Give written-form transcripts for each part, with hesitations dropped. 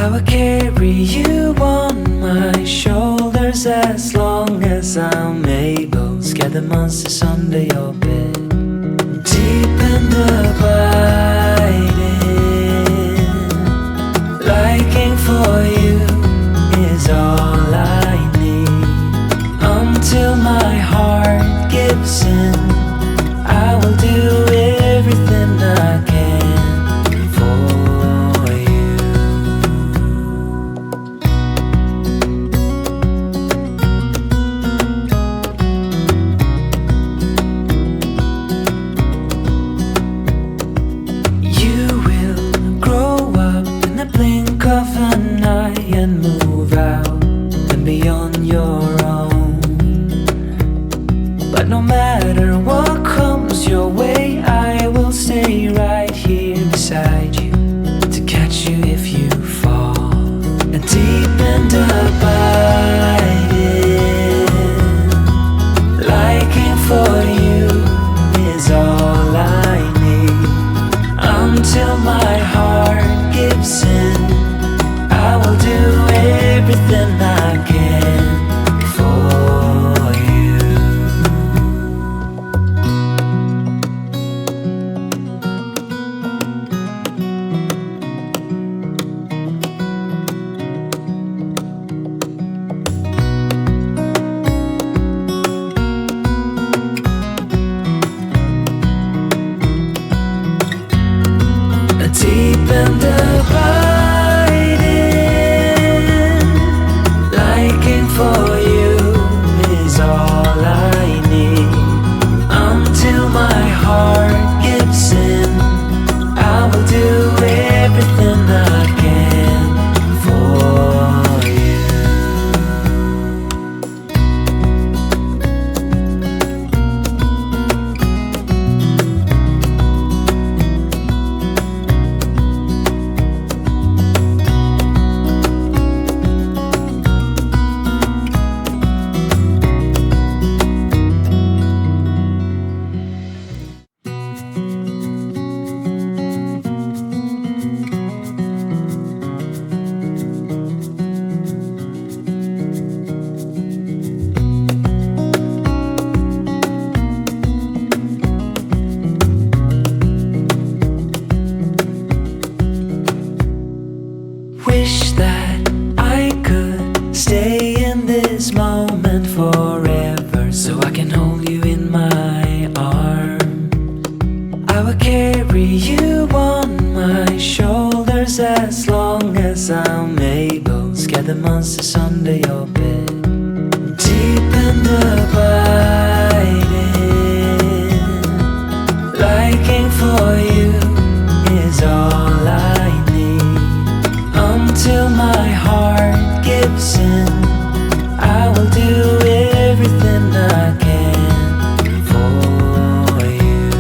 I will carry you on my shoulders as long as I'm able. Scare the monsters under your bed. Deep and abiding, liking for you is all I need. Until my heart gives in, I will do everything I can for you. You will grow up in the blink of an eye and move out and beyond your own. But no matter what comes your way, I will stay right here beside you to catch you if you fall. And deep and abiding, liking for you is all I need. Until my heart gives in, I will do everything I can for you. Deep and abiding, liking for you is all I need. Until my heart gives in, I will do everything I can for you. Wish that I could stay in this moment forever, so I can hold you in my arms. I will carry you on my shoulders as long as I'm able. Scare the monsters under your bed. Deep and abiding, liking for you is all I need. Until my heart gives in, I will do everything I can for you.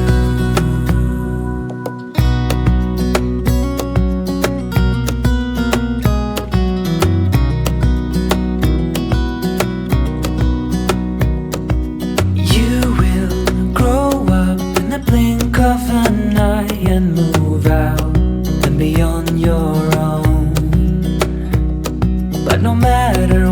You will grow up in the blink of an eye and move out and beyond your own. But no matter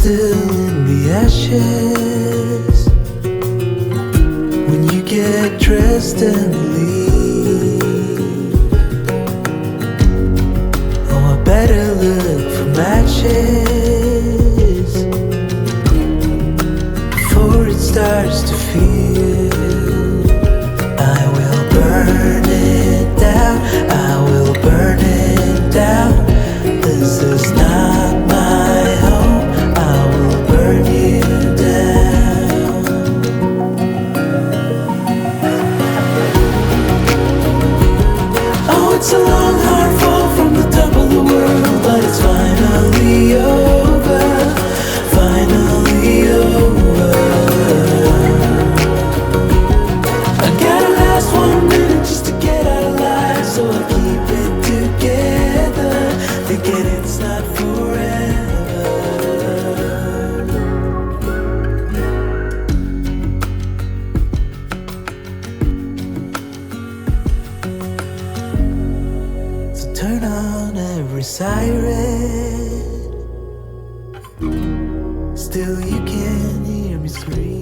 still in the ashes when you get dressed and leave. Oh, I better look for matches before it starts to feel. I will burn it down, I will burn it down. This is not my home, I will burn you down. Oh, it's a long hard fall from the top of the world, but it's finally over, finally over. I gotta last 1 minute just to get out alive, so I keep it together, thinking it's not forever. So turn on every siren, still you can hear me scream.